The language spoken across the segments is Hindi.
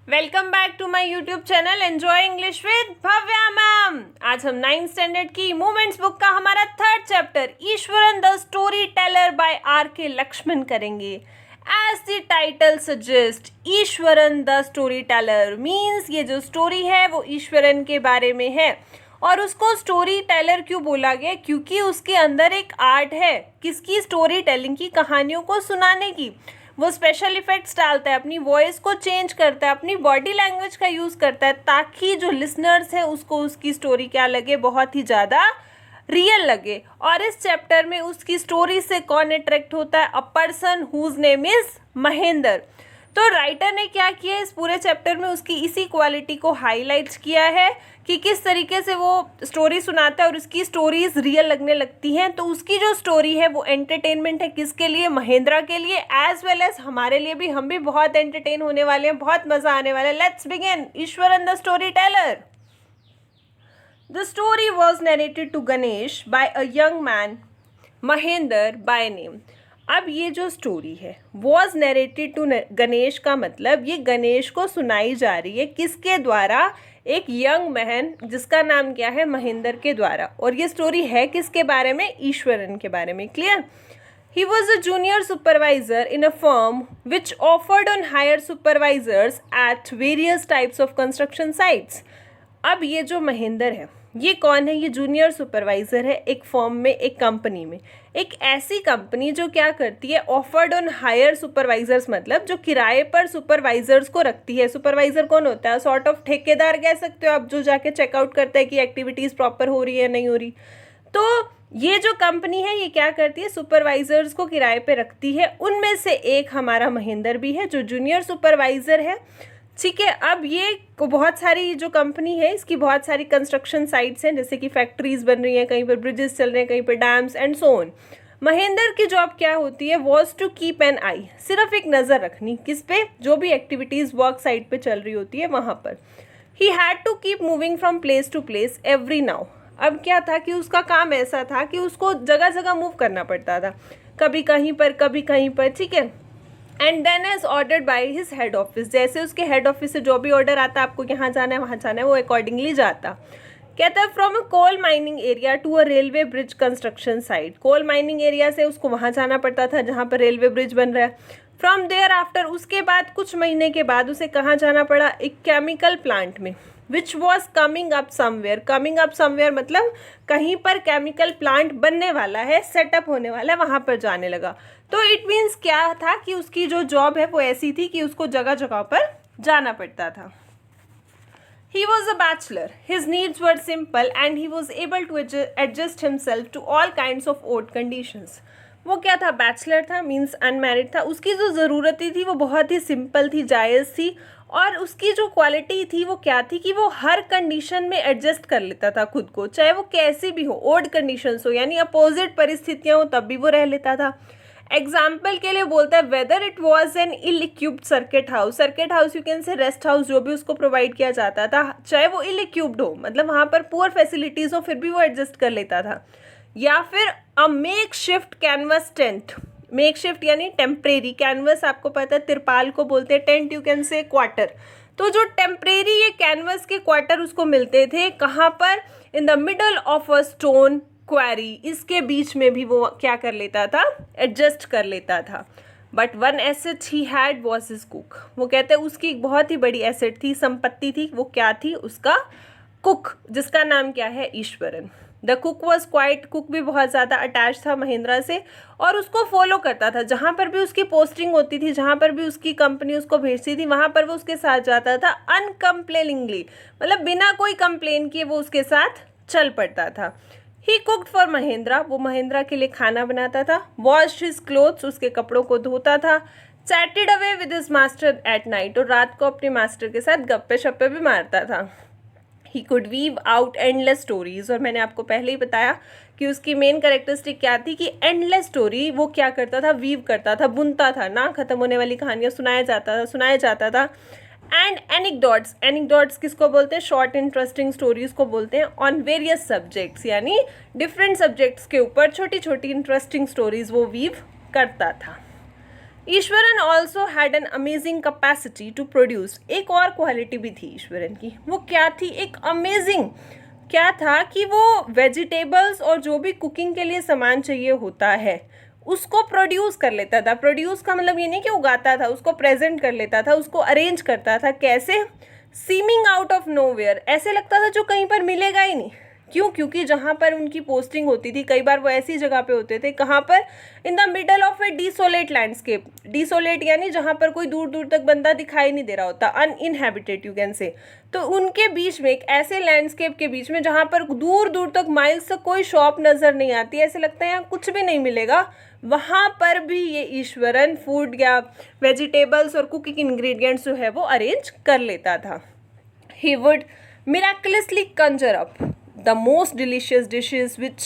Welcome back to my YouTube channel enjoy English with Bhavya ma'am. आज हम 9th स्टैंडर्ड की मूवमेंट्स बुक का हमारा 3rd chapter Iswaran the story teller by R.K. Laxman करेंगे। As the title suggest, Iswaran the story teller means ये जो स्टोरी है वो ईश्वरन के बारे में है। और उसको स्टोरी टेलर क्यों बोला गया? क्योंकि उसके अंदर एक आर्ट है, किसकी? स्टोरी टेलिंग की, कहानियों को सुनाने की। वो स्पेशल इफेक्ट्स डालता है, अपनी वॉइस को चेंज करता है, अपनी बॉडी लैंग्वेज का यूज़ करता है ताकि जो लिसनर्स है उसको उसकी स्टोरी क्या लगे, बहुत ही ज़्यादा रियल लगे। और इस चैप्टर में उसकी स्टोरी से कौन अट्रैक्ट होता है? A person whose name is Mahendra. तो राइटर ने क्या किया इस पूरे चैप्टर में? उसकी इसी क्वालिटी को हाईलाइट किया है कि किस तरीके से वो स्टोरी सुनाता है और उसकी स्टोरीज रियल लगने लगती हैं। तो उसकी जो स्टोरी है वो एंटरटेनमेंट है, किसके लिए? महेंद्र के लिए, एज वेल एज हमारे लिए भी। हम भी बहुत एंटरटेन होने वाले हैं, बहुत मजा आने वाला है। Let's begin. Iswaran the story teller. The story was narrated to Ganesh by a young man Mahendra by name. अब ये जो स्टोरी है वॉज नरेटेड टू गणेश का मतलब ये गणेश को सुनाई जा रही है, किसके द्वारा? एक यंग मैन जिसका नाम क्या है? महेंद्र के द्वारा। और ये स्टोरी है किसके बारे में? ईश्वरन के बारे में। Clear? He was a junior supervisor in a firm which offered on hire supervisors at various types of construction sites. अब ये जो महेंद्र है ये कौन है? ये जूनियर सुपरवाइज़र है एक फर्म में, एक कंपनी में। एक ऐसी कंपनी जो क्या करती है? ऑफर्ड ऑन हायर सुपरवाइजर्स, मतलब जो किराए पर सुपरवाइजर्स को रखती है। सुपरवाइजर कौन होता है? सॉर्ट ऑफ ठेकेदार कह सकते हो आप, जो जाके चेकआउट करता है कि एक्टिविटीज़ प्रॉपर हो रही है नहीं हो रही। तो ये जो कंपनी है ये क्या करती है? सुपरवाइजर्स को किराए पे रखती है। उनमें से एक हमारा महेंद्र भी है जो जूनियर सुपरवाइज़र है। ठीक है, अब ये बहुत सारी जो कंपनी है इसकी बहुत सारी कंस्ट्रक्शन साइट्स हैं, जैसे कि फैक्ट्रीज बन रही हैं, कहीं पर ब्रिजेस चल रहे हैं, कहीं पर dams and so on. Mahendra की जॉब क्या होती है? वॉज टू कीप एन आई, सिर्फ एक नज़र रखनी, किस पे? जो भी एक्टिविटीज़ वर्क साइट पे चल रही होती है वहाँ पर। He had to keep moving from place to place every now. अब क्या था कि उसका काम ऐसा था कि उसको जगह जगह मूव करना पड़ता था, कभी कहीं पर कभी कहीं पर। ठीक है, and then as ordered by his head office, जैसे उसके हेड ऑफिस से जो भी ऑर्डर आता है, आपको यहाँ जाना है वहाँ जाना है, वो अकॉर्डिंगली जाता। कहता है from a coal mining area to a railway bridge construction site. Coal mining area से उसको वहाँ जाना पड़ता था जहाँ पर रेलवे ब्रिज बन रहा है। फ्रॉम देयर आफ्टर, उसके बाद कुछ महीने के बाद उसे कहाँ जाना पड़ा? एक केमिकल प्लांट में, which was coming up somewhere. Coming up somewhere मतलब कहीं पर केमिकल प्लांट बनने वाला है, सेटअप होने वाला है, वहाँ पर जाने लगा। तो इट मीन्स क्या था कि उसकी जो जॉब है वो ऐसी थी कि उसको जगह जगह पर जाना पड़ता था। He was a bachelor. His needs were simple and he was able to adjust himself to all kinds of odd conditions. वो क्या था? बैचलर था, मीन्स अनमैरिड था। उसकी जो ज़रूरतें थी वो बहुत ही सिंपल थी, जायज़ थी। और उसकी जो क्वालिटी थी वो क्या थी कि वो हर कंडीशन में एडजस्ट कर लेता था खुद को, चाहे वो कैसी भी हो, ओड कंडीशंस हो, यानी अपोजिट परिस्थितियाँ हो तब भी वो रह लेता था। एग्जाम्पल के लिए बोलता है whether it was an ill equipped circuit house you can say rest house जो भी उसको प्रोवाइड किया जाता था, चाहे वो इल इक्विप्ड हो, मतलब वहाँ पर पुअर फैसिलिटीज़ हो, फिर भी वो एडजस्ट कर लेता था। या फिर a make shift canvas tent, make shift यानी टेम्परेरी, कैनवस आपको पता है तिरपाल को बोलते हैं, टेंट यू कैन से क्वार्टर। तो जो टेम्परेरी ये कैनवस के क्वार्टर उसको मिलते थे, कहाँ पर? In the middle of a stone query, इसके बीच में भी वो क्या कर लेता था? एडजस्ट कर लेता था। But one asset he had was his cook. वो कहते हैं उसकी एक बहुत ही बड़ी एसेट थी, संपत्ति थी, वो क्या थी? उसका कुक, जिसका नाम क्या है? Eswaran. The cook was quite, cook भी बहुत ज़्यादा अटैच था महेंद्र से और उसको फॉलो करता था। जहाँ पर भी उसकी पोस्टिंग होती थी, जहाँ पर भी उसकी कंपनी उसको भेजती थी, वहाँ पर वो उसके साथ जाता था अनकम्प्लेनिंगली, मतलब बिना कोई कंप्लेन किए वो उसके साथ चल पड़ता था। ही कुकड फॉर महेंद्र, वो महेंद्र के लिए खाना बनाता था। वॉश्ड हिज क्लोथ्स, उसके कपड़ों को धोता था। Chatted away with his master at night, और रात को अपने मास्टर के साथ गप्पे शप्पे भी मारता था। He could weave out endless stories, और मैंने आपको पहले ही बताया कि उसकी मेन कैरेक्टरिस्टिक क्या थी कि एंडलेस स्टोरी वो क्या करता था? वीव करता था, बुनता था, ना खत्म होने वाली कहानियाँ सुनाया जाता था। एंड एनिक्डोट्स, एनिक्डोट्स किसको बोलते हैं? शॉर्ट इंटरेस्टिंग स्टोरीज को बोलते हैं। ऑन वेरियस सब्जेक्ट्स, यानी डिफरेंट सब्जेक्ट्स के ऊपर छोटी छोटी इंटरेस्टिंग स्टोरीज वो वीव करता था। Iswaran also had an amazing capacity to produce. एक और क्वालिटी भी थी ईश्वरन की, वो क्या थी, एक अमेजिंग क्या था कि वो वेजिटेबल्स और जो भी कुकिंग के लिए सामान चाहिए होता है उसको प्रोड्यूस कर लेता था। प्रोड्यूस का मतलब ये नहीं कि उगाता था, उसको प्रेजेंट कर लेता था, उसको अरेंज करता था। कैसे? सीमिंग आउट ऑफ नोवेयर, ऐसे लगता था जो कहीं पर मिलेगा ही नहीं। क्यों? क्योंकि जहाँ पर उनकी पोस्टिंग होती थी कई बार वो ऐसी जगह पे होते थे, कहाँ पर, in the middle of a desolate landscape. Desolate यानी जहाँ पर कोई दूर दूर तक बंदा दिखाई नहीं दे रहा होता, अनइनहेबिटेड यू कैन से। तो उनके बीच में, एक ऐसे लैंडस्केप के बीच में जहाँ पर दूर दूर तक माइल्स तक कोई शॉप नज़र नहीं आती, ऐसे लगता है यहाँ कुछ भी नहीं मिलेगा, वहाँ पर भी ये ईश्वरन फूड या वेजिटेबल्स और कुकिंग इंग्रेडिएंट्स जो है वो अरेंज कर लेता था। He would miraculously conjure up the most delicious dishes which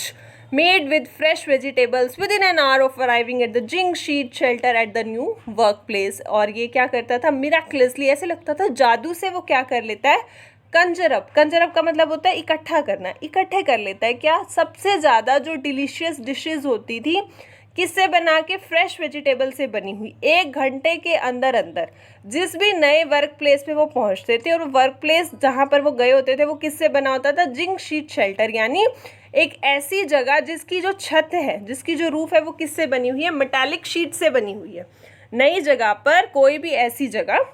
made with fresh vegetables within an hour of arriving at the Jing Sheet shelter at the new workplace। और ये क्या करता था? miraculously, ऐसे लगता था जादू से वो क्या कर लेता है? कंजर अप का मतलब होता है इकट्ठा करना, इकट्ठे कर लेता है क्या? सबसे ज़्यादा जो डिलीशियस डिशेस होती थी, किससे बना के? फ्रेश वेजिटेबल से बनी हुई। 1 घंटे के अंदर अंदर जिस भी नए वर्क प्लेस पे वो पहुंचते थे, और वर्क प्लेस जहाँ पर वो गए होते थे वो किससे बना होता था? जिंक शीट शेल्टर, यानी एक ऐसी जगह जिसकी जो छत है, जिसकी जो रूफ है वो किससे बनी हुई है? मेटालिक शीट से बनी हुई है। नई जगह पर कोई भी ऐसी जगह,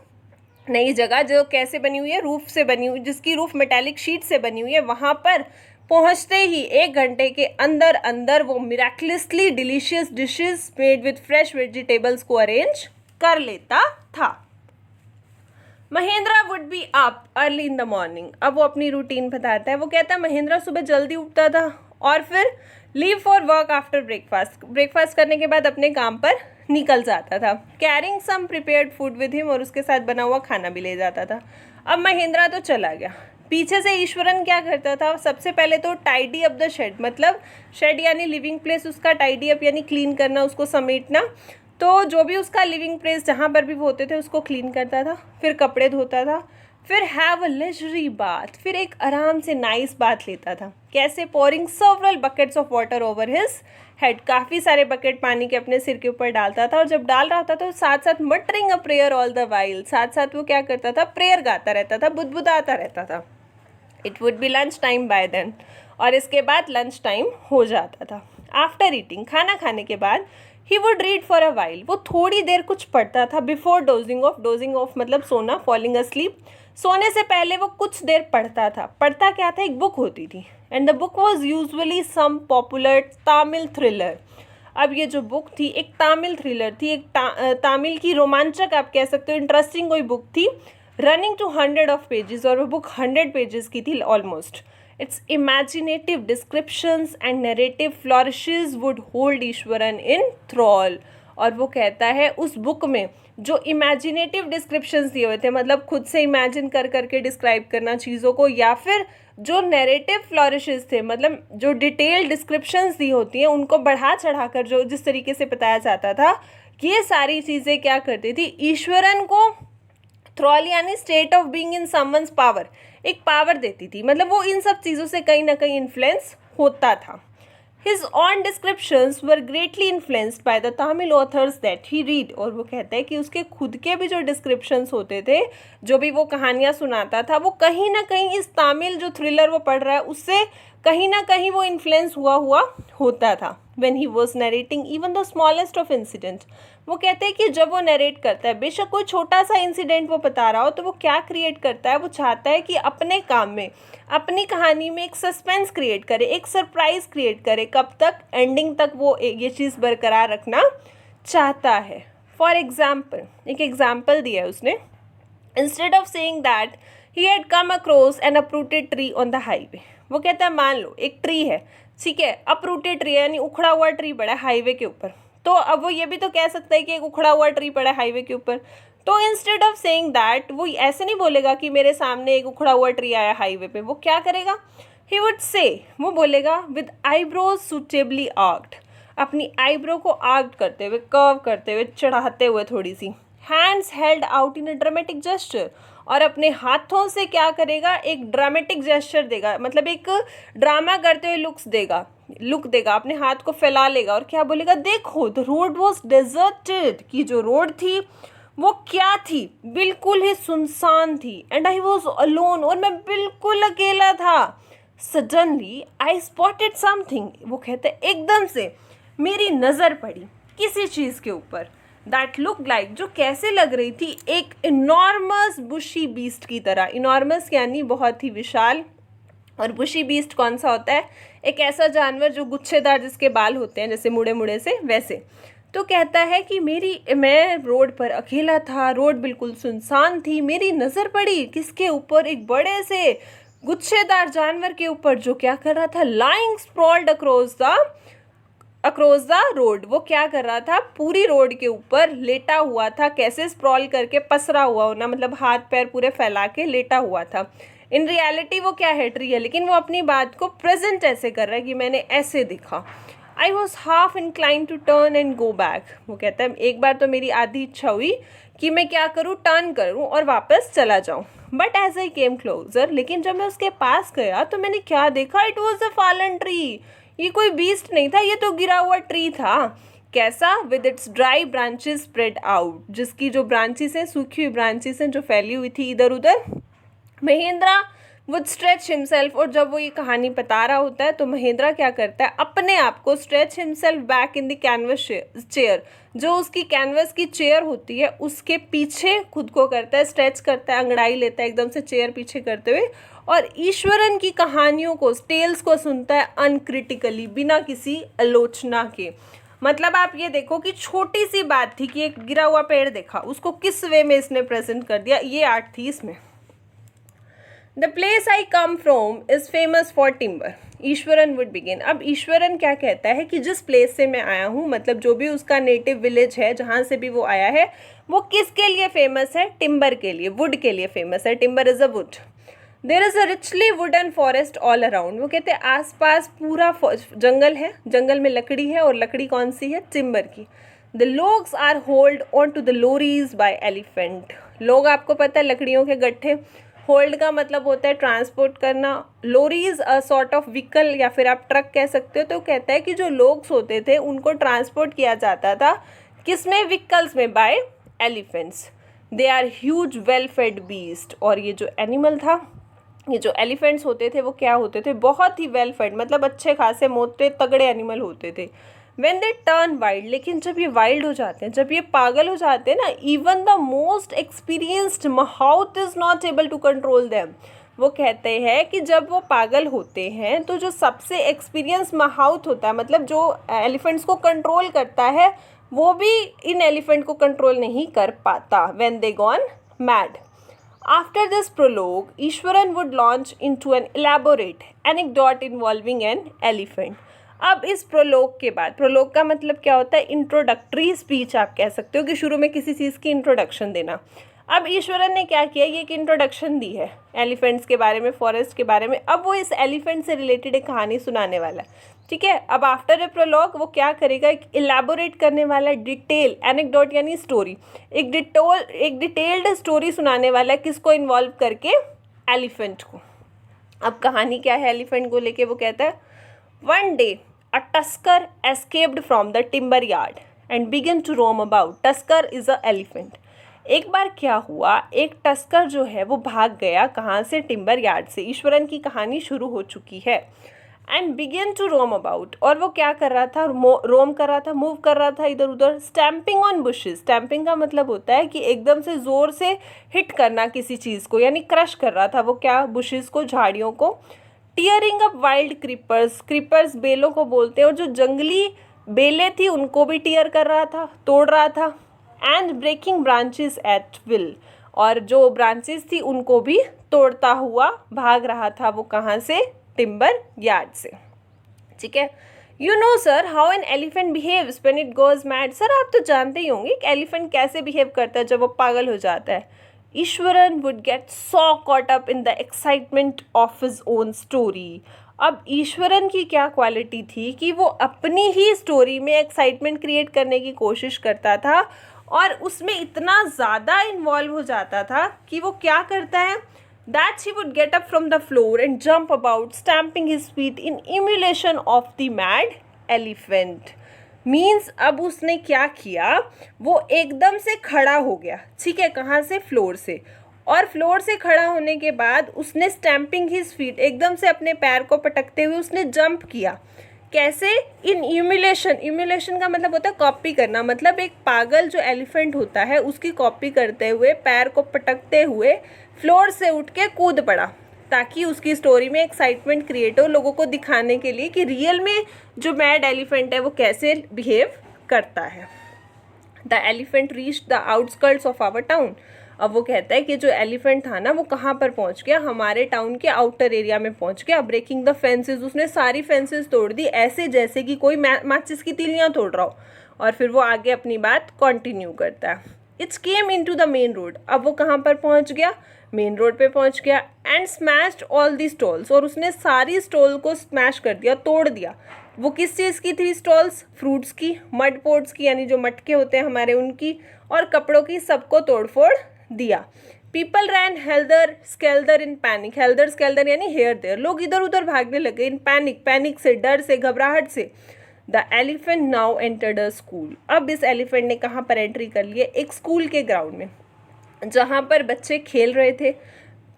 नई जगह जो कैसे बनी हुई है? रूफ से बनी हुई, जिसकी रूफ मेटालिक शीट से बनी हुई है, वहाँ पर पहुंचते ही 1 घंटे के अंदर अंदर वो miraculously delicious dishes made with fresh vegetables को अरेंज कर लेता था। Mahindra would be up early in the morning. अब वो अपनी रूटीन बताता है। वो कहता है महेंद्रा सुबह जल्दी उठता था और फिर leave for work after breakfast, breakfast करने के बाद अपने काम पर निकल जाता था। Carrying some prepared food with him, और उसके साथ बना हुआ खाना भी ले जाता था। अब महेंद्रा तो चला गया, पीछे से ईश्वरन क्या करता था? सबसे पहले तो टाइडी अप द शेड, मतलब शेड यानी लिविंग प्लेस, उसका टाइडी अप यानी क्लीन करना, उसको समेटना। तो जो भी उसका लिविंग प्लेस जहाँ पर भी वो होते थे उसको क्लीन करता था, फिर कपड़े धोता था, फिर हैव अ लेजरी बाथ, फिर एक आराम से नाइस बाथ लेता था। कैसे? Pouring several buckets of water over his head, काफ़ी सारे बकेट पानी के अपने सिर के ऊपर डालता था, और जब डाल रहा होता था तो साथ साथ muttering a prayer all the while, साथ साथ वो क्या करता था? प्रेयर गाता रहता था, बुदबुदाता रहता था। It would be lunch time by then, और इसके बाद लंच टाइम हो जाता था। आफ्टर ईटिंग, खाना खाने के बाद, he would read for a while, वो थोड़ी देर कुछ पढ़ता था। बिफोर डोजिंग ऑफ मतलब सोना, फॉलिंग अस्लीप, सोने से पहले वो कुछ देर पढ़ता था। पढ़ता क्या था? एक बुक होती थी, and the book was usually some popular Tamil thriller. अब ये जो बुक थी एक तामिल थ्रिलर थी, एक तामिल की रोमांचक आप कह सकते हो, इंटरेस्टिंग कोई बुक थी, रनिंग टू 100 ऑफ पेजेस, और वो बुक 100 पेजेस की थी almost. Its imaginative descriptions and narrative flourishes would hold Iswaran in thrall. और वो कहता है उस बुक में जो इमेजिनेटिव डिस्क्रिप्शंस दिए हुए थे, मतलब खुद से इमेजिन कर करके डिस्क्राइब करना चीज़ों को, या फिर जो नैरेटिव फ्लॉरिशेस थे, मतलब जो डिटेल डिस्क्रिप्शंस दी होती हैं उनको बढ़ा चढ़ा कर जो जिस तरीके से बताया जाता था, ये सारी चीज़ें क्या करती थी? ईश्वरन को थ्रॉल यानी state of being in someone's power, एक पावर देती थी, मतलब वो इन सब चीज़ों से कहीं ना कहीं इन्फ्लुएंस होता था। His own descriptions were greatly influenced by the Tamil authors that he read, और वो कहता है कि उसके खुद के भी जो डिस्क्रिप्शंस होते थे, जो भी वो कहानियाँ सुनाता था, वो कहीं ना कहीं इस तामिल जो थ्रिलर वो पढ़ रहा है उससे कहीं ना कहीं वो इन्फ्लुएंस हुआ होता था। When he was narrating even the smallest of incidents, वो कहते हैं कि जब वो नरेट करता है, बेशक कोई छोटा सा इंसिडेंट वो बता रहा हो, तो वो क्या क्रिएट करता है? वो चाहता है कि अपने काम में, अपनी कहानी में एक सस्पेंस क्रिएट करे, एक सरप्राइज क्रिएट करे। कब तक? एंडिंग तक वो ये चीज़ बरकरार रखना चाहता है। फॉर एग्जाम्पल, एक एग्जाम्पल दिया है उसने। Instead of saying that he had come across N uprooted tree on the highway, वो कहता है मान लो एक ट्री है, ठीक है, अपरूटेड ट्री यानी उखड़ा हुआ ट्री पड़ा है हाईवे के ऊपर, तो अब वो ये भी तो कह सकता है कि एक उखड़ा हुआ ट्री पड़ा है हाईवे के ऊपर। तो इंस्टेड ऑफ सेइंग दैट, वो ऐसे नहीं बोलेगा कि मेरे सामने एक उखड़ा हुआ ट्री आया हाईवे पे, वो क्या करेगा? ही वुड से, वो बोलेगा विद आईब्रोज सुटेबली आर्क्ड, अपनी आईब्रो को आर्क्ड करते हुए, कर्व करते हुए, चढ़ाते हुए थोड़ी सी, hands held out in a dramatic gesture, और अपने हाथों से क्या करेगा? एक ड्रामेटिक जेस्चर देगा, मतलब एक ड्रामा करते हुए लुक्स देगा। लुक देगा, अपने हाथ को फैला लेगा और क्या बोलेगा, देखो द रोड वॉज डेजर्टेड, कि जो रोड थी वो क्या थी, बिल्कुल ही सुनसान थी। एंड आई वॉज अलोन, और मैं बिल्कुल अकेला था। सडनली आई स्पॉटेड समथिंग, वो कहते हैं एकदम से मेरी नज़र पड़ी किसी चीज़ के ऊपर, दैट लुक लाइक, जो कैसे लग रही थी, एक इनॉर्मस बुशी बीस्ट की तरह। इनॉर्मस यानी बहुत ही विशाल, और बुशी बीस्ट कौन सा होता है, एक ऐसा जानवर जो गुच्छेदार, जिसके बाल होते हैं जैसे मुड़े मुड़े से, वैसे। तो कहता है कि मैं रोड पर अकेला था, रोड बिल्कुल सुनसान थी, मेरी नज़र पड़ी किसके ऊपर, एक बड़े से गुच्छेदार जानवर के ऊपर, जो क्या कर रहा था, लाइंग स्प्रॉल्ड अक्रॉस द रोड। वो क्या कर रहा था, पूरी रोड के ऊपर लेटा हुआ था। कैसे, स्प्रॉल करके, पसरा हुआ होना, मतलब हाथ पैर पूरे फैला के लेटा हुआ था। इन रियलिटी वो क्या है, ट्री है, लेकिन वो अपनी बात को प्रेजेंट ऐसे कर रहा है कि मैंने ऐसे देखा। I was half incline to turn and go back, वो कहता है एक बार तो मेरी आधी इच्छा हुई कि मैं क्या करूँ, टर्न करूँ और वापस चला जाऊँ। But as I came closer, लेकिन जब मैं उसके पास गया तो मैंने क्या देखा, it was a fallen tree. ये कोई बीस्ट नहीं था, ये तो गिरा हुआ ट्री था। कैसा, with its dry branches spread out, जिसकी जो ब्रांचेस हैं, सूखी हुई ब्रांचेस हैं जो फैली हुई थी इधर उधर। महेंद्रा वुड स्ट्रेच हिमसेल्फ, और जब वो ये कहानी बता रहा होता है तो महेंद्रा क्या करता है, अपने आप को stretch himself back in the canvas chair, जो उसकी कैनवस की चेयर होती है उसके पीछे खुद को करता है, स्ट्रेच करता है, अंगड़ाई लेता है एकदम से चेयर पीछे करते हुए, और ईश्वरन की कहानियों को, टेल्स को सुनता है अनक्रिटिकली, बिना किसी आलोचना के। मतलब आप ये देखो कि छोटी सी बात थी कि एक गिरा हुआ पेड़ देखा, उसको किस वे में इसने प्रेजेंट कर दिया, ये आर्ट थी इसमें। The place I come from is famous for timber, Eswaran would begin. अब ईश्वरन क्या कहता है कि जिस प्लेस से मैं आया हूँ, मतलब जो भी उसका नेटिव विलेज है, जहाँ से भी वो आया है, वो किसके लिए फेमस है, टिम्बर के लिए, वुड के लिए फेमस है। Timber is a would. There is a richly wooden forest all around, वो कहते हैं आसपास पूरा जंगल है, जंगल में लकड़ी है, और लकड़ी कौन सी है, टिम्बर की। The logs are hold on to the lorries by elephant, लोग आपको पता है लकड़ियों के गट्ठे, होल्ड का मतलब होता है ट्रांसपोर्ट करना, लोरीज अ सॉर्ट ऑफ व्हीकल, या फिर आप ट्रक कह सकते हो। तो कहता है कि जो लोग होते थे उनको ट्रांसपोर्ट किया जाता था किसमें, व्हीकल्स में, by elephants. They are huge well fed beast, और ये जो एनिमल था, ये जो एलिफेंट्स होते थे वो क्या होते थे, बहुत ही वेल फेड, मतलब अच्छे खासे मोटे तगड़े एनिमल होते थे। When they turn wild, लेकिन जब ये वाइल्ड हो जाते हैं, जब ये पागल हो जाते हैं ना, even the most experienced mahout is not able to control them. वो कहते हैं कि जब वो पागल होते हैं तो जो सबसे एक्सपीरियंस माउथ होता है, मतलब जो एलिफेंट्स को कंट्रोल करता है, वो भी इन एलिफेंट को कंट्रोल नहीं कर पाता। When they gone mad. After this prologue, Ishwaran would launch into an elaborate anecdote involving an elephant. अब इस प्रोलोग के बाद, प्रोलोग का मतलब क्या होता है, इंट्रोडक्टरी स्पीच आप कह सकते हो, कि शुरू में किसी चीज़ की इंट्रोडक्शन देना। अब ईश्वरन ने क्या किया, ये एक इंट्रोडक्शन दी है एलिफेंट्स के बारे में, फॉरेस्ट के बारे में। अब वो इस एलिफेंट से रिलेटेड एक कहानी सुनाने वाला है, ठीक है। अब आफ्टर ए प्रोलॉग वो क्या करेगा, एक इलेबोरेट करने वाला, डिटेल, एनेक्डोट यानी स्टोरी, एक डिटेल्ड स्टोरी सुनाने वाला है, किसको इन्वॉल्व करके, एलिफेंट को। अब कहानी क्या है एलिफेंट को लेके, वो कहता है one day a tusker escaped from the timber yard and began to roam about. Tusker is a elephant. एक बार क्या हुआ, एक टस्कर जो है वो भाग गया, कहाँ से, टिम्बर यार्ड से। ईश्वरन की कहानी शुरू हो चुकी है। And began to roam about, और वो क्या कर रहा था, रोम कर रहा था, मूव कर रहा था इधर उधर। स्टैम्पिंग ऑन बुशेस, स्टैम्पिंग का मतलब होता है कि एकदम से ज़ोर से हिट करना किसी चीज़ को, यानी क्रश कर रहा था वो क्या, बुशेस को, झाड़ियों को। Tearing up wild creepers, creepers बेलों को बोलते हैं, और जो जंगली बेलें थी उनको भी टीयर कर रहा था, तोड़ रहा था। And breaking branches at will, और जो ब्रांचेस थी उनको भी तोड़ता हुआ भाग रहा था। वो कहाँ से, टिम्बर यार्ड से, ठीक है। You know sir how an elephant behaves when it goes mad, sir आप तो जानते ही होंगे कि एलिफेंट कैसे बिहेव करता है जब वो पागल हो जाता है। Iswaran would get so caught up in the excitement of his own story. अब ईश्वरन की क्या क्वालिटी थी कि वो अपनी ही स्टोरी में एक्साइटमेंट क्रिएट करने की कोशिश करता था, और उसमें इतना ज़्यादा इन्वॉल्व हो जाता था कि वो क्या करता है, that he would get up from the floor and jump about, stamping his feet in emulation of the mad elephant. Means अब उसने क्या किया, वो एकदम से खड़ा हो गया, ठीक है, कहाँ से, फ्लोर से, और फ्लोर से खड़ा होने के बाद उसने स्टैम्पिंग हिज फीट, एकदम से अपने पैर को पटकते हुए उसने जंप किया. कैसे, इन इम्यूलेशन, इम्यूलेशन का मतलब होता है कॉपी करना, मतलब एक पागल जो एलिफेंट होता है उसकी कॉपी करते हुए पैर को पटकते हुए फ्लोर से उठ के कूद पड़ा, ताकि उसकी स्टोरी में एक्साइटमेंट क्रिएट हो, लोगों को दिखाने के लिए कि रियल में जो मैड एलिफेंट है वो कैसे बिहेव करता है. The elephant reach the outskirts of our town. अब वो कहता है कि जो एलिफेंट था ना वो कहाँ पर पहुँच गया, हमारे टाउन के आउटर एरिया में पहुँच गया. ब्रेकिंग द फेंसेस, उसने सारी फेंसेस तोड़ दी, ऐसे जैसे कि कोई माचिस की तीलियाँ तोड़ रहा हो. और फिर वो आगे अपनी बात कंटिन्यू करता है. It's came into the main road. अब वो कहाँ पर पहुँच गया, मेन रोड पे पहुँच गया. And smashed all the stalls, और उसने सारी स्टॉल को स्मैश कर दिया, तोड़ दिया. वो किस चीज़ की थी स्टॉल्स, फ्रूट्स की, मड पोट्स की यानी जो मटके होते हैं हमारे उनकी, और कपड़ों की, सबको तोड़फोड़ दिया. पीपल रैन हेल्दर स्केल्दर इन पैनिक. हेल्दर स्केल्दर यानी हेयर देयर, लोग इधर उधर भागने लगे. इन पैनिक, पैनिक से, डर से, घबराहट से. The elephant now entered a school. अब इस एलिफेंट ने कहाँ पर एंट्री कर ली है, एक स्कूल के ग्राउंड में जहाँ पर बच्चे खेल रहे थे.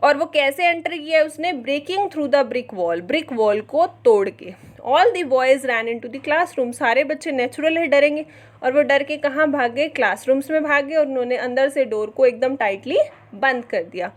और वो कैसे एंटर किया है उसने, breaking through the brick wall, brick wall को तोड़ के. All the boys ran into the classroom. सारे बच्चे नेचुरल है डरेंगे, और वो डर के कहाँ भागे, क्लासरूम्स में भागे, और उन्होंने अंदर से डोर को एकदम टाइटली बंद कर दिया.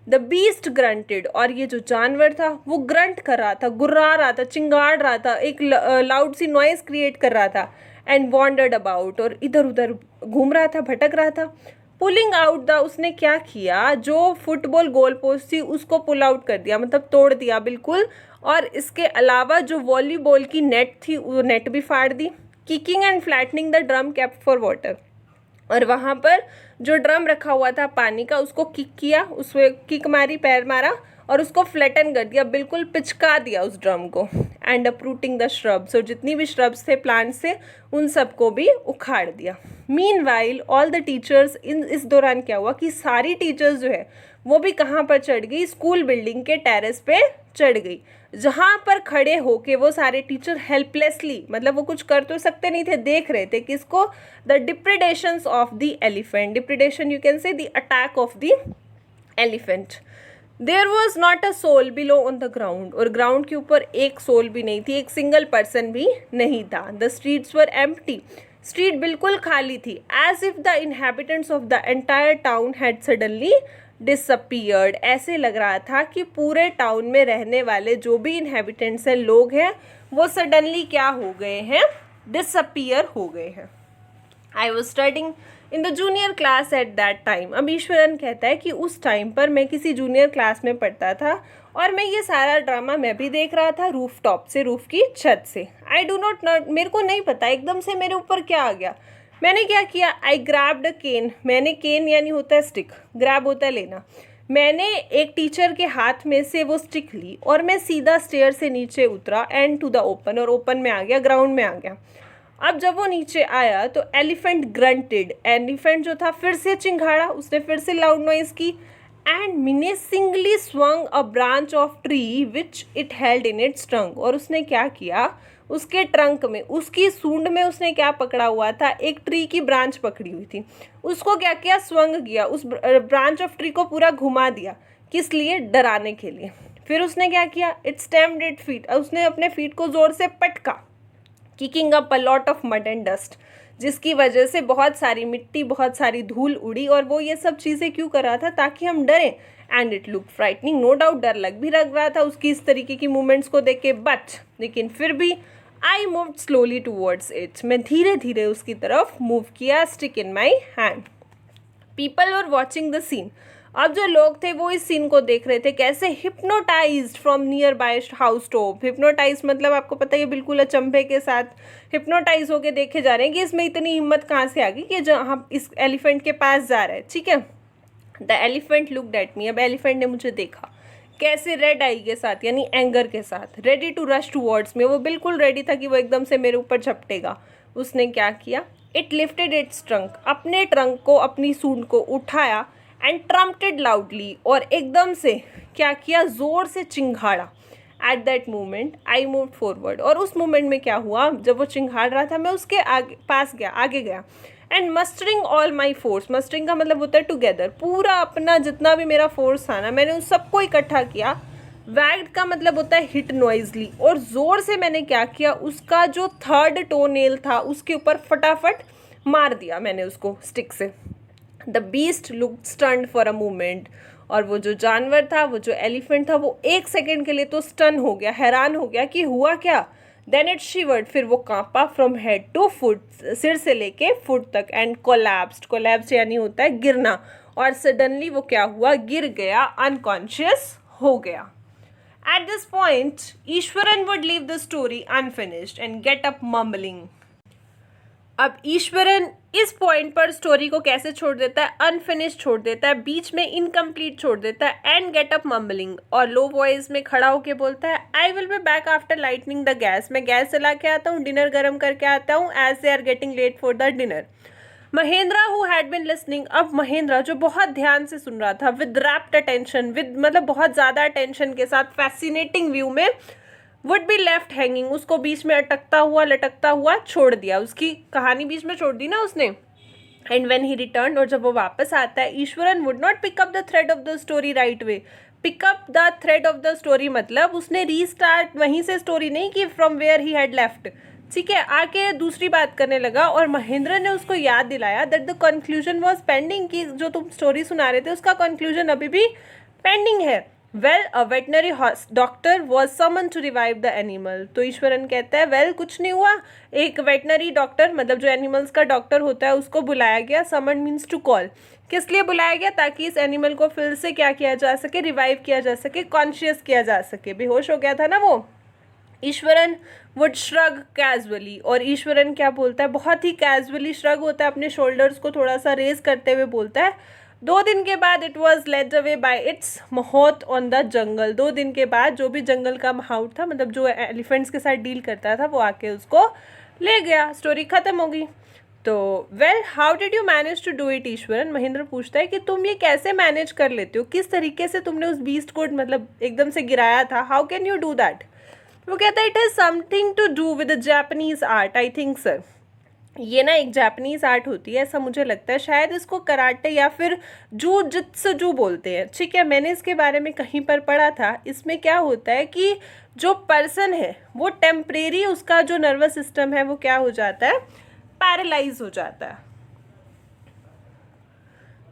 The beast granted. और ये जो जानवर था वो ग्रंट कर रहा था, गुर्रा रहा था, चिंगाड़ रहा था, एक लाउड सी नॉइस क्रिएट कर रहा था. एंड वॉन्डर्ड अबाउट, और इधर उधर घूम रहा था, भटक रहा था. पुलिंग आउट द, उसने क्या किया, जो फुटबॉल गोल पोस्ट थी उसको पुल आउट कर दिया, मतलब तोड़ दिया बिल्कुल. और इसके अलावा जो वॉलीबॉल की नेट थी वो नेट भी फाड़ दी. Kicking and flattening the drum cap for water. और वहाँ पर जो ड्रम रखा हुआ था पानी का उसको किक किया, उसमें किक मारी, पैर मारा, और उसको फ्लैटन कर दिया, बिल्कुल पिचका दिया उस ड्रम को. एंड अप्रूटिंग द श्रब्स, और जितनी भी श्रब्स थे, प्लांट्स थे, उन सबको भी उखाड़ दिया. मीनवाइल ऑल द टीचर्स, इस दौरान क्या हुआ कि सारी टीचर्स जो है वो भी कहाँ पर चढ़ गई, स्कूल बिल्डिंग के टेरेस पे चढ़ गई, जहाँ पर खड़े होके वो सारे टीचर हेल्पलेसली, मतलब वो कुछ कर तो सकते नहीं थे, देख रहे थे किसको, the depredations of the elephant. Depredation you can say the attack of the elephant. There was not a soul below on the ground. और ग्राउंड के ऊपर एक सोल भी नहीं थी, एक सिंगल पर्सन भी नहीं था. The streets were empty. Street बिल्कुल खाली थी. As if the inhabitants of the entire town had suddenly disappeared. ऐसे लग रहा था कि पूरे टाउन में रहने वाले जो भी इनहेबिटेंट्स हैं, लोग हैं, वो सडनली क्या हो गए हैं, डिसअपियर हो गए हैं. I was studying in the junior class at that time. अब ईश्वरन कहता है कि उस टाइम पर मैं किसी जूनियर क्लास में पढ़ता था, और मैं ये सारा ड्रामा मैं भी देख रहा था रूफ टॉप से, रूफ की छत से. आई डू नॉट, मेरे को नहीं पता एकदम से मेरे ऊपर क्या आ गया. मैंने क्या किया, आई ग्रैब्ड अ केन. मैंने, केन यानी होता है स्टिक, ग्रैब होता है लेना. मैंने एक टीचर के हाथ में से वो स्टिक ली, और मैं सीधा स्टेयर से नीचे उतरा, एंड टू द ओपन, और ओपन में आ गया, ग्राउंड में आ गया. अब जब वो नीचे आया तो एलिफेंट ग्रंटेड. एलिफेंट जो था फिर से चिंघाड़ा, उसने फिर से लाउड नॉइज की. And menacingly swung a branch of tree which it held in its trunk. और उसने क्या किया, उसके ट्रंक में, उसकी सूंड में उसने क्या पकड़ा हुआ था, एक ट्री की ब्रांच पकड़ी हुई थी, उसको क्या किया, स्वंग किया, उस ब्रांच ऑफ ट्री को पूरा घुमा दिया. किस लिए, डराने के लिए. फिर उसने क्या किया, इट स्टैम्प्ड इट फीट. उसने अपने फीट को जोर से पटका. Kicking up a lot of mud and dust, जिसकी वजह से बहुत सारी मिट्टी, बहुत सारी धूल उड़ी. और वो ये सब चीज़ें क्यों कर रहा था, ताकि हम डरें. And it look frightening, no doubt डर लग भी रहा था उसकी इस तरीके की मूवमेंट्स को देख के. बट लेकिन फिर भी I moved slowly towards it. मैं धीरे धीरे उसकी तरफ मूव किया, stick in my hand. People were watching the scene. अब जो लोग थे वो इस सीन को देख रहे थे, कैसे, hypnotised from nearby house top. Hypnotise मतलब आपको पता है, बिल्कुल अचंभे के साथ हिप्नोटाइज होके देखे जा रहे हैं कि इसमें इतनी हिम्मत कहाँ से आ गई कि जो हम इस एलिफेंट के पास जा रहे हैं. ठीक है. The elephant looked at me. अब एलिफेंट ने मुझे देखा, कैसे, रेड आई के साथ, यानी एंगर के साथ. Ready to rush towards me. वो बिल्कुल रेडी था कि वो एकदम से मेरे ऊपर झपटेगा. उसने क्या किया, इट लिफ्टेड इट्स ट्रंक. अपने ट्रंक को, अपनी सूंड को उठाया. And trumpeted loudly. और एकदम से क्या किया, ज़ोर से चिंघाड़ा। At that moment I move forward, और उस मोमेंट में क्या हुआ, जब वो चिंघाड़ रहा था मैं उसके आगे गया एंड मस्टरिंग ऑल माई फोर्स, मस्टरिंग का मतलब होता है टुगेदर, पूरा अपना जितना भी मेरा फोर्स था ना मैंने उन सबको इकट्ठा किया। वैग्ड का मतलब होता है हिट नॉइजली, और ज़ोर से मैंने क्या किया, उसका जो थर्ड टो नेल था उसके ऊपर फटाफट मार दिया मैंने उसको स्टिक से। The beast look stunned for a moment, और वो जो जानवर था, वो जो एलिफेंट था, वो एक सेकेंड के लिए तो स्टन हो गया, हैरान हो गया कि हुआ क्या। देन इट शिवर्ड, फिर वो कांपा फ्रॉम हेड टू फुट, सिर से लेके फुट तक, एंड कोलैप्स्ड, कोलैप्स यानी होता है गिरना, और सडनली वो क्या हुआ, गिर गया, अनकॉन्शियस हो गया। At this point, Ishwaran would leave the story unfinished and get up mumbling. अब ईश्वरन इस पॉइंट पर स्टोरी को कैसे छोड़ देता है, अनफिनिश छोड़ देता है, बीच में इनकम्प्लीट छोड़ देता है, एंड गेट अप मम्बलिंग, और लो वॉइस में खड़ा होकर बोलता है, I will be back after lighting the gas, मैं गैस जला के आता हूँ, डिनर गर्म करके आता हूँ, as they are getting late for the dinner. Mahendra who had been listening, अब महेंद्रा जो बहुत ध्यान से सुन रहा था, विद रैप्ट अटेंशन, विद मतलब बहुत ज़्यादा अटेंशन के साथ, फैसिनेटिंग व्यू में, वुड बी लेफ्ट हैंगिंग, उसको बीच में अटकता हुआ लटकता हुआ छोड़ दिया, उसकी कहानी बीच में छोड़ दी ना उसने। एंड वेन ही रिटर्न, और जब वो वापस आता है, Iswaran would not pick up the thread of the story right away. Pick up the thread of the story मतलब उसने रीस्टार्ट वहीं से स्टोरी नहीं की from where he had left, ठीक है, आके दूसरी बात करने लगा, और महेंद्र ने उसको याद दिलाया that the conclusion was pending, कि जो तुम स्टोरी सुना रहे थे उसका कंक्लूजन अभी भी पेंडिंग है। Well a veterinary doctor was summon to revive the animal, तो ईश्वरन कहता है वेल कुछ नहीं हुआ, एक वेटनरी डॉक्टर मतलब जो एनिमल्स का डॉक्टर होता है उसको बुलाया गया, समन मीन्स टू कॉल, किस लिए बुलाया गया, ताकि इस एनिमल को फिर से क्या किया जा सके, रिवाइव किया जा सके, कॉन्शियस किया जा सके, बेहोश हो गया था ना वो। ईश्वरन वुड श्रग कैजुअली, और ईश्वरन क्या बोलता है, बहुत ही कैजुअली श्रग होता है, अपने शोल्डर्स को थोड़ा सा रेज करते हुए बोलता है, 2 दिन के बाद it was led away by its mahout on the jungle, 2 दिन के बाद जो भी जंगल का महाउट था, मतलब जो एलिफेंट्स के साथ डील करता था, वो आके उसको ले गया, स्टोरी खत्म हो गई। तो well how did you manage to do it Iswaran, Mahendra पूछता है कि तुम ये कैसे मैनेज कर लेते हो, किस तरीके से तुमने उस बीस्ट को मतलब एकदम से गिराया था, how can you do that. वो कहता है it has something to do with Japanese art, I think sir, ये ना एक जापानीज आर्ट होती है, ऐसा मुझे लगता है, शायद इसको कराटे या फिर जूजित्सु बोलते हैं, ठीक है, मैंने इसके बारे में कहीं पर पढ़ा था। इसमें क्या होता है कि जो पर्सन है वो टेम्परेरी, उसका जो नर्वस सिस्टम है वो क्या हो जाता है, पैरालाइज हो जाता है।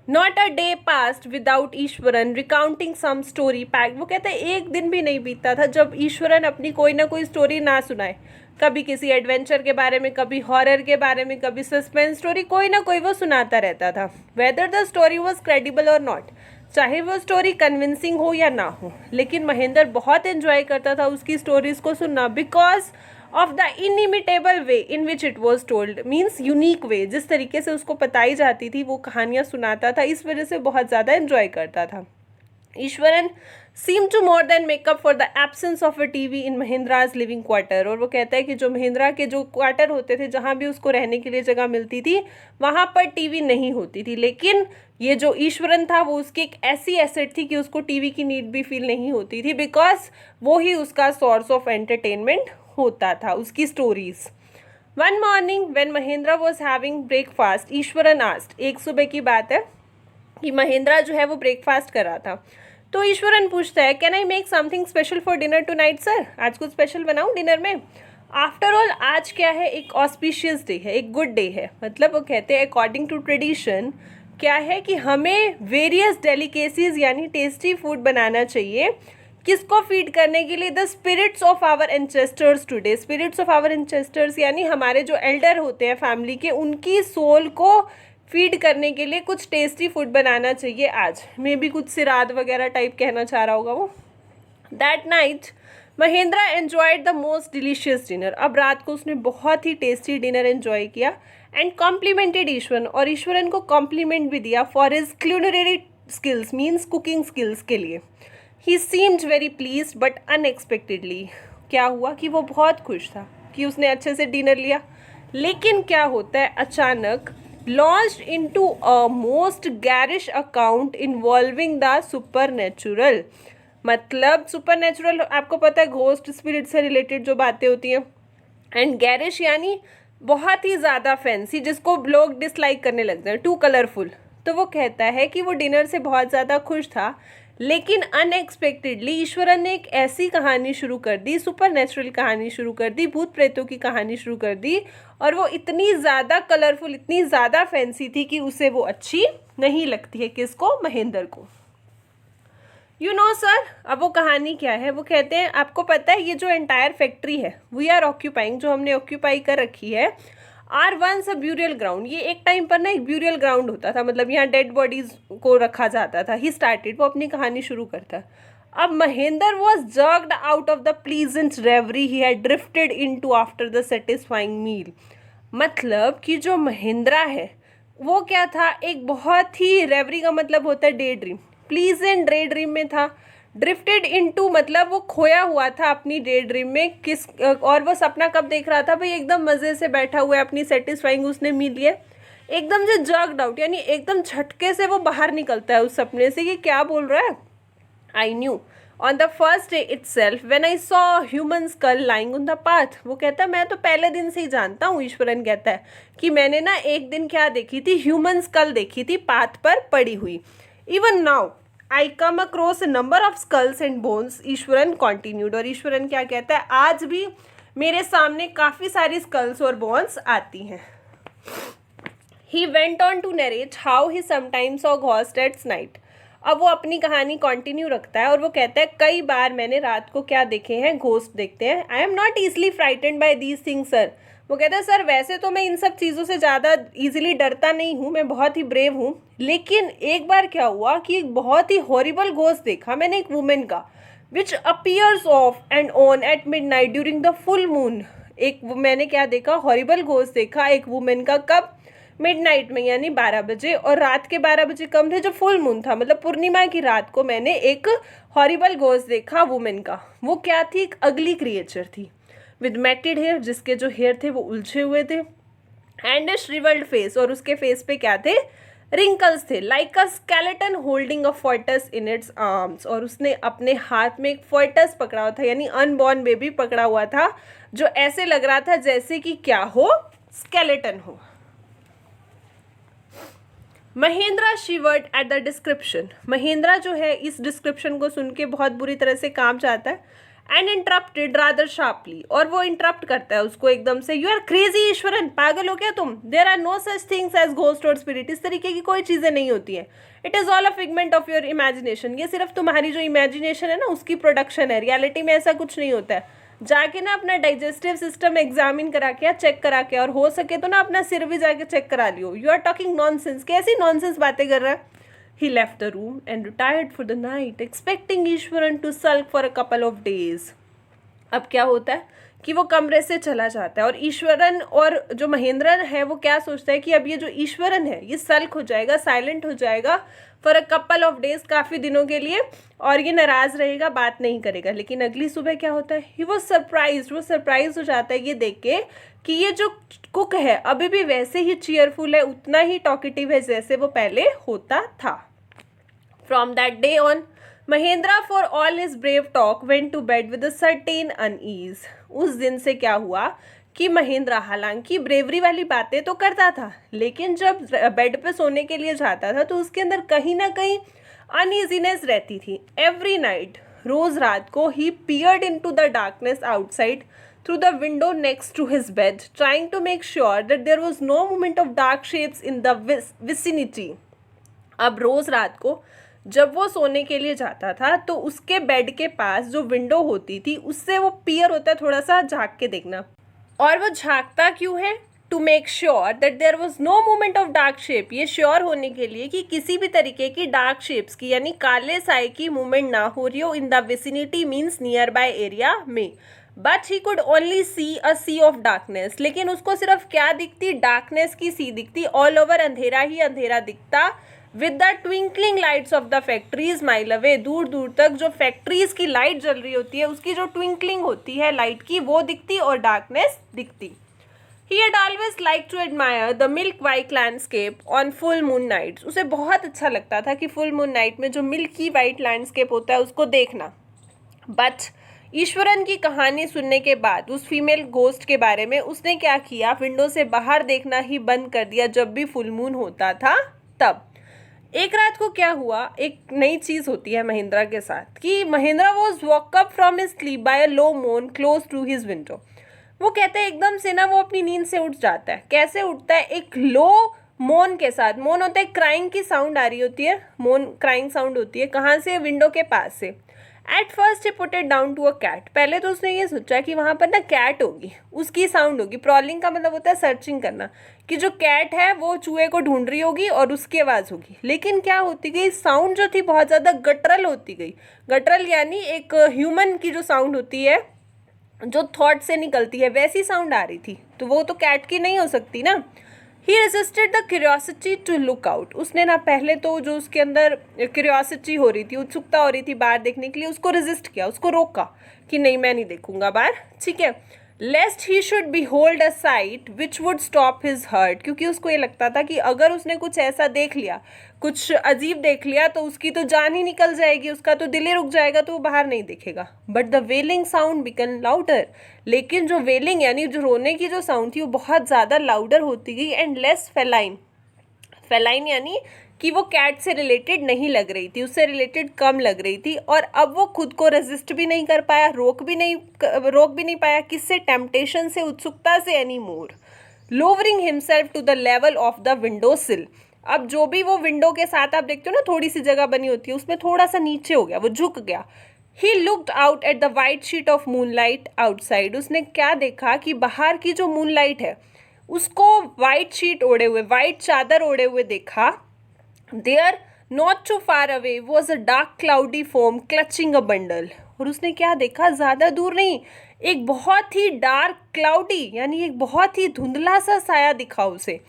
Not a day passed without Iswaran recounting some story pack, वो कहते हैं एक दिन भी नहीं बीतता था जब ईश्वरन अपनी कोई ना कोई स्टोरी ना सुनाए, कभी किसी एडवेंचर के बारे में, कभी हॉरर के बारे में, कभी सस्पेंस स्टोरी, कोई ना कोई वो सुनाता रहता था। Whether the story was credible और नॉट, चाहे वो स्टोरी कन्विंसिंग हो या ना हो, लेकिन महेंद्र बहुत एंजॉय करता था उसकी स्टोरीज को सुनना, because of the inimitable way in which it was told, means unique way, जिस तरीके से उसको बताई जाती थी, वो कहानियाँ सुनाता था, इस वजह से बहुत ज़्यादा एंजॉय करता था। Iswaran seem to more than make up for the absence of a TV in Mahendra's living quarter, और वो कहता है कि जो महेंद्रा के जो क्वार्टर होते थे, जहाँ भी उसको रहने के लिए जगह मिलती थी, वहाँ पर टीवी नहीं होती थी, लेकिन ये जो ईश्वरन था वो उसकी एक ऐसी एसेट थी कि उसको टीवी की नीड भी फील नहीं होती थी, बिकॉज वो ही उसका सोर्स ऑफ एंटरटेनमेंट होता था, उसकी stories. One morning when Mahindra was having breakfast, Eswaran asked, एक सुबह की बात है कि महेंद्रा जो है वो ब्रेकफास्ट कर रहा था, तो ईश्वरन पूछता है can I make something special for dinner tonight sir, आज कुछ स्पेशल बनाऊँ डिनर में। आफ्टर ऑल आज क्या है, एक ऑस्पिशियस डे है, एक गुड डे है, मतलब वो कहते हैं अकॉर्डिंग टू ट्रेडिशन क्या है कि हमें वेरियस डेलिकेसीज यानी टेस्टी फूड बनाना चाहिए, किसको फीड करने के लिए, the spirits of our ancestors today, spirits of our ancestors यानी हमारे जो एल्डर होते हैं फैमिली के, उनकी सोल को फीड करने के लिए कुछ टेस्टी फूड बनाना चाहिए आज, मे बी कुछ सिराद वगैरह टाइप कहना चाह रहा होगा वो। That night Mahendra enjoyed the most delicious dinner, अब रात को उसने बहुत ही टेस्टी डिनर एन्जॉय किया, एंड कॉम्प्लीमेंटेड ईश्वरन, और ईश्वरन को कॉम्प्लीमेंट भी दिया for his culinary skills, means cooking skills के लिए। He seemed very pleased but unexpectedly, क्या हुआ कि वो बहुत खुश था कि उसने अच्छे से डिनर लिया, लेकिन क्या होता है अचानक launched into a most garish account involving the supernatural, मतलब सुपर आपको पता है घोस्ट स्पिरिट से रिलेटेड जो बातें होती हैं। एंड गैरिश यानी बहुत ही ज़्यादा फैंसी, जिसको लोग डिसलाइक करने लगते हैं, टू कलरफुल। तो वो कहता है कि वो डिनर से बहुत ज़्यादा खुश था, लेकिन अनएक्सपेक्टेडली ईश्वरन ने एक ऐसी कहानी शुरू कर दी, सुपर कहानी शुरू कर दी, भूत प्रेतों की कहानी शुरू कर दी, और वो इतनी ज़्यादा कलरफुल, इतनी ज़्यादा फैंसी थी कि उसे वो अच्छी नहीं लगती है। किसको? महेंद्र को। यू नो सर, अब वो कहानी क्या है? वो कहते हैं आपको पता है ये जो एंटायर फैक्ट्री है वी आर ऑक्यूपाइंग, जो हमने ऑक्यूपाई कर रखी है, are once a burial ground. ये एक टाइम पर ना एक ब्यूरियल ग्राउंड होता था, मतलब यहाँ डेड बॉडीज को रखा जाता था। ही स्टार्टेड, वो अपनी कहानी शुरू करता। अब Mahendra was jerked out of the pleasant reverie he had drifted into after the satisfying meal. मतलब कि जो महेंद्रा है वो क्या था, एक बहुत ही, रेवरी का मतलब होता है day dream, pleasant day dream में था। ड्रिफ्टेड इनटू मतलब वो खोया हुआ था अपनी डे ड्रीम में। किस और वो सपना कब देख रहा था भाई? एकदम मज़े से बैठा हुआ है, अपनी सेटिस्फाइंग उसने मील लिया, एकदम से जर्क्ड आउट, यानी एकदम झटके से वो बाहर निकलता है उस सपने से कि क्या बोल रहा है। I knew on the first day itself when I saw human skull lying on the path। वो कहता है मैं तो पहले दिन से ही जानता हूँ, ईश्वरन कहता है कि मैंने ना एक दिन क्या देखी थी, ह्यूमन स्कल देखी थी पाथ पर पड़ी हुई। Even now I come across a number of skulls and bones, Iswaran continued. और ईश्वरन क्या कहता है, आज भी मेरे सामने काफ़ी सारी स्कल्स और बोन्स आती हैं। He went on to narrate how he sometimes saw घोस्ट एट्स नाइट। अब वो अपनी कहानी कंटिन्यू रखता है और वो कहता है कई बार मैंने रात को क्या देखे हैं, घोस्ट देखते हैं। I am not easily frightened by these things sir. वो कहता है सर वैसे तो मैं इन सब चीज़ों से ज़्यादा ईजिली डरता नहीं हूँ, मैं बहुत ही ब्रेव हूँ, लेकिन एक बार क्या हुआ कि एक बहुत ही हॉरिबल घोस्ट देखा मैंने एक वुमेन का, which appears off and on at midnight during the full moon. एक मैंने क्या देखा, हॉरिबल घोस्ट देखा एक वुमेन का। कब? मिडनाइट में, यानी 12 बजे। और रात के 12 बजे कम थे जब फुल मून था, मतलब पूर्णिमा की रात को मैंने एक हॉरिबल घोस्ट देखा वुमेन का। वो क्या थी? एक अगली क्रिएचर थी विद मैटेड हेयर, जिसके जो हेयर थे वो उलझे हुए थे, एंड ए श्रिवल्ड फेस, और उसके फेस पे क्या थे? रिंकल्स थे। Like a skeleton holding a foetus in its arms, और उसने अपने हाथ में एक फॉयटस पकड़ा हुआ था, यानी अनबॉर्न बेबी पकड़ा हुआ था, जो ऐसे लग रहा था जैसे कि क्या हो, स्केलेटन हो। Mahindra शिवर्ड at the description. Mahindra जो है इस डिस्क्रिप्शन को सुन के बहुत बुरी तरह से कांप जाता है, एंड इंटरप्टेड रादर शार्पली, और वो इंटरप्ट करता है उसको एकदम से। यू आर क्रेजी ईश्वरन, पागल हो क्या तुम? There are no such things as ghost और स्पिरिट। इस तरीके की कोई चीज़ें नहीं होती हैं। It is all a figment of your imagination. ये सिर्फ तुम्हारी जो इमेजिनेशन है ना उसकी प्रोडक्शन है, रियलिटी में ऐसा कुछ नहीं होता है। जाके ना अपना डाइजेस्टिव सिस्टम एग्जामिन करा के या चेक करा के, और हो सके तो ना अपना सिर भी जाके चेक करा लियो। You are talking nonsense. कैसी नॉनसेंस बातें कर रहा है? He left the room and retired for the night expecting Iswaran to sulk for a couple of days. अब क्या होता है कि वो कमरे से चला जाता है, और ईश्वरन और जो महेंद्रन है वो क्या सोचता है कि अब ये जो ईश्वरन है ये सल्क हो जाएगा, साइलेंट हो जाएगा for a couple of days, काफ़ी दिनों के लिए, और ये नाराज़ रहेगा, बात नहीं करेगा। लेकिन अगली सुबह क्या होता है? ही वॉज सरप्राइज, वो सरप्राइज हो जाता है ये देख के कि ये जो कुक है अभी भी वैसे ही चीयरफुल है, उतना ही टॉकेटिव है जैसे वो पहले होता था। From that day on Mahendra for all his brave talk went to bed with a certain unease. उस दिन से क्या हुआ कि महेंद्रा हालांकि ब्रेवरी वाली बातें तो करता था, लेकिन जब बेड पे सोने के लिए जाता था तो उसके अंदर कहीं ना कहीं अनईजीनेस रहती थी। एवरी नाइट, रोज रात को, he peered into the darkness outside through the window next to his bed, trying to make sure that there was no movement of dark shapes in the vicinity. अब रोज रात को जब वो सोने के लिए जाता था तो उसके बेड के पास जो विंडो होती थी उससे वो पियर होता है, थोड़ा सा झाँक के देखना। और वो झाँकता क्यों है? To make sure that there was no movement of dark shape. ये श्योर होने के लिए कि किसी भी तरीके की डार्क शेप्स की, यानी काले साए की मूवमेंट ना हो रही हो in the vicinity, means nearby area में। But he could only see a sea of darkness. लेकिन उसको सिर्फ क्या दिखती? डार्कनेस की सी दिखती। ऑल ओवर अंधेरा ही अंधेरा दिखता। With the twinkling lights off the factories mile away, दूर दूर तक जो फैक्ट्रीज की लाइट जल रही होती है उसकी जो ट्विंकलिंग होती है लाइट की वो दिखती और डार्कनेस दिखती। He had always liked to admire the milk white landscape on full moon nights. उसे बहुत अच्छा लगता था कि full moon night में जो milky white landscape होता है उसको देखना. But ईश्वरन की कहानी सुनने के बाद उस फीमेल घोस्ट के बारे में उसने क्या किया, विंडो से बाहर देखना ही बंद कर दिया जब भी फुल मून होता था. तब एक रात को क्या हुआ, एक नई चीज़ होती है महेंद्रा के साथ कि Mahendra was woke up from his sleep by a low moan close to his window. वो कहते हैं एकदम से ना वो अपनी नींद से उठ जाता है. कैसे उठता है? एक लो मोन के साथ. मोन होता है क्राइंग की साउंड आ रही होती है, मोन क्राइंग साउंड होती है. कहाँ से? विंडो के पास से. At first he put it down to a cat. पहले तो उसने ये सोचा कि वहाँ पर ना कैट होगी, उसकी साउंड होगी. प्रॉलिंग का मतलब होता है सर्चिंग करना, कि जो कैट है वो चूहे को ढूंढ रही होगी और उसकी आवाज़ होगी. लेकिन क्या होती गई, साउंड जो थी बहुत ज़्यादा गटरल होती गई. गटरल यानी एक ह्यूमन की जो साउंड होती है, जो थॉट से निकलती है, वैसी साउंड आ रही थी. तो वो तो कैट की नहीं हो सकती ना. He resisted the curiosity to look out. उसने ना पहले तो जो उसके अंदर क्यूरियोसिटी हो रही थी, उत्सुकता हो रही थी बाहर देखने के लिए, उसको रेजिस्ट किया, उसको रोका कि नहीं मैं नहीं देखूंगा बाहर, ठीक है. Lest he should behold a sight which would stop his heart. क्योंकि उसको ये लगता था कि अगर उसने कुछ ऐसा देख लिया, कुछ अजीब देख लिया, तो उसकी तो जान ही निकल जाएगी, उसका तो दिल ही रुक जाएगा, तो वो बाहर नहीं देखेगा. But the wailing sound became louder. लेकिन जो वेलिंग यानी जो रोने की जो साउंड थी वो बहुत ज़्यादा लाउडर होती गई एंड लेस फेलाइन. फेलाइन यानी कि वो कैट से रिलेटेड नहीं लग रही थी, उससे रिलेटेड कम लग रही थी. और अब वो खुद को रेजिस्ट भी नहीं कर पाया, रोक भी नहीं पाया. किससे? टेम्पटेशन से, उत्सुकता से any more. Lowering himself to the level of the window sill. अब जो भी वो विंडो के साथ आप देखते हो ना, थोड़ी सी जगह बनी होती है, उसमें थोड़ा सा नीचे हो गया, वो झुक गया. He looked out at the white sheet of moonlight outside. उसने क्या देखा कि बाहर की जो मूनलाइट है उसको वाइट शीट ओढ़े हुए, वाइट चादर ओढ़े हुए देखा. There, not too far away, was a dark cloudy form clutching a bundle. और उसने क्या देखा? ज़्यादा दूर नहीं, एक बहुत ही डार्क क्लाउडी यानी एक बहुत ही धुंधला सा साया दिखा उसे,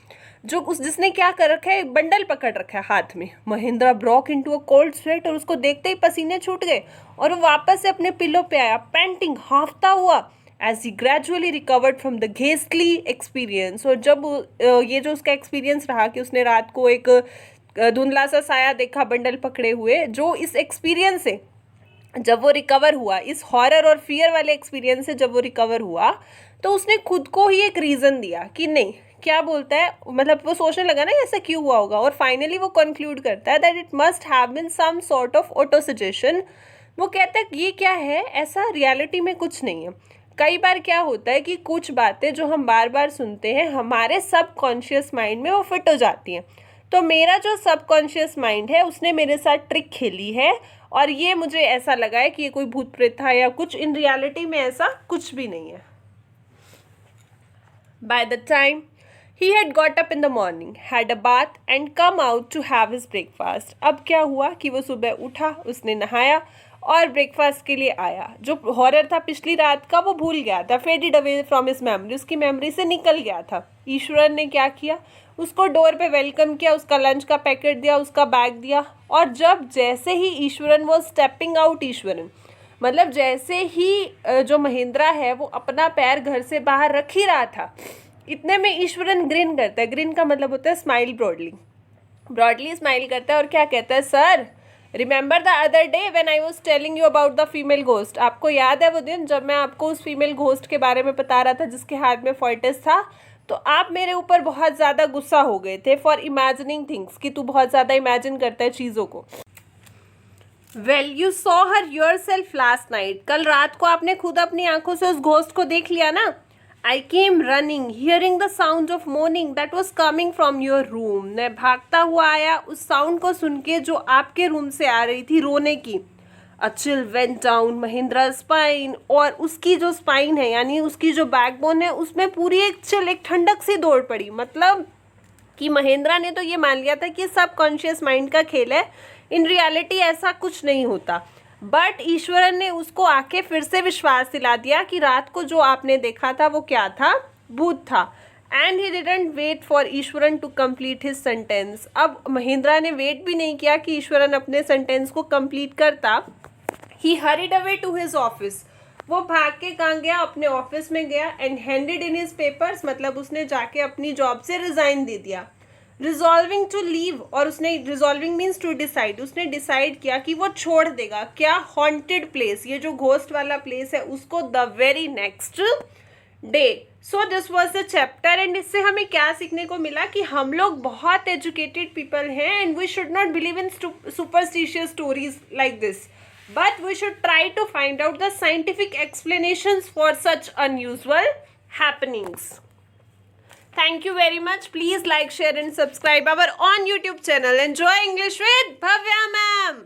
जिसने क्या कर रखा है, एक बंडल पकड़ रखा है हाथ में. Mahindra broke into a cold sweat. और उसको देखते ही पसीने छूट गए और वो वापस से अपने पिलो पे आया, पैंटिंग, हांफता हुआ. As he gradually recovered from the ghastly experience. और जब ये जो उसका एक्सपीरियंस रहा कि उसने रात को एक धुंधला सा साया देखा बंडल पकड़े हुए, जो इस एक्सपीरियंस से जब वो रिकवर हुआ, इस हॉरर और फियर वाले एक्सपीरियंस से जब वो रिकवर हुआ, तो उसने खुद को ही एक रीज़न दिया कि नहीं, क्या बोलता है, मतलब वो सोचने लगा ना ऐसा क्यों हुआ होगा. और फाइनली वो कंक्लूड करता है that it must have been some sort of auto suggestion. वो कहता है ये क्या है, ऐसा रियलिटी में कुछ नहीं है. कई बार क्या होता है कि कुछ बातें जो हम बार बार सुनते हैं हमारे सबकॉन्शियस माइंड में वो फिट हो जाती हैं. तो मेरा जो सबकॉन्शियस माइंड है उसने मेरे साथ ट्रिक खेली है और ये मुझे ऐसा लगा है कि ये कोई भूत प्रेत था या कुछ. इन रियलिटी में ऐसा कुछ भी नहीं है. By the time he had got up in the morning, had a bath and come out to have his breakfast. अब क्या हुआ कि वो सुबह उठा, उसने नहाया और ब्रेकफास्ट के लिए आया. जो हॉरर था पिछली रात का वो भूल गया था, faded away from his memory, उसकी मेमोरी से निकल गया था. ईश्वरन ने क्या किया, उसको डोर पे वेलकम किया, उसका लंच का पैकेट दिया, उसका बैग दिया. और जैसे ही ईश्वरन वो स्टेपिंग आउट, ईश्वरन मतलब जैसे ही जो महेंद्रा है वो अपना पैर घर से बाहर रख ही रहा था, इतने में ईश्वरन ग्रिन करता है. ग्रिन का मतलब होता है स्माइल, ब्रॉडली स्माइल करता है और क्या कहता है, sir remember the other day when I was telling you about the female ghost. आपको याद है वो दिन जब मैं आपको उस फीमेल घोस्ट के बारे में बता रहा था जिसके हाथ में फॉर्टिस था. तो आप मेरे ऊपर बहुत ज़्यादा गुस्सा हो गए थे फॉर इमेजिनिंग थिंग्स, कि तू बहुत ज़्यादा इमेजिन करता है चीज़ों को. Well you saw her yourself last night. कल रात को आपने खुद अपनी आंखों से उस घोस्ट को देख लिया ना. I came running hearing the sound of moaning that was coming from your room. मैं भागता हुआ आया उस साउंड को सुन के जो आपके रूम से आ रही थी, रोने की. A chill went down Mahindra's spine. और उसकी जो स्पाइन है यानी उसकी जो बैकबोन है उसमें पूरी एक चिल, एक ठंडक सी दौड़ पड़ी. मतलब कि महेंद्रा ने तो ये मान लिया था कि सब कॉन्शियस माइंड का खेल है, इन रियलिटी ऐसा कुछ नहीं होता. बट ईश्वरन ने उसको आके फिर से विश्वास दिला दिया कि रात को जो आपने देखा था वो क्या था, भूत था. And he didn't wait for Iswaran to complete his sentence. अब महेंद्रा ने वेट भी नहीं किया कि ईश्वरन अपने सेंटेंस को कंप्लीट करता. He hurried away to his office. वो भाग के कहाँ गया, अपने ऑफिस में गया and handed in his papers, मतलब उसने जाके अपनी जॉब से रिजाइन दे दिया. रिजॉल्विंग टू लीव, और उसने रिजॉल्विंग मीन्स टू डिसाइड, उसने डिसाइड किया कि वो छोड़ देगा क्या, हॉन्टेड प्लेस, ये जो घोस्ट वाला प्लेस है उसको, the very next day. So this was the chapter and इससे हमें क्या सीखने को मिला कि हम लोग बहुत एजुकेटेड पीपल हैं and we should not believe in superstitious stories like this, but we should try to find out the scientific explanations for such unusual happenings. Thank you very much. Please like, share and subscribe our on YouTube channel. Enjoy English with Bhavya ma'am.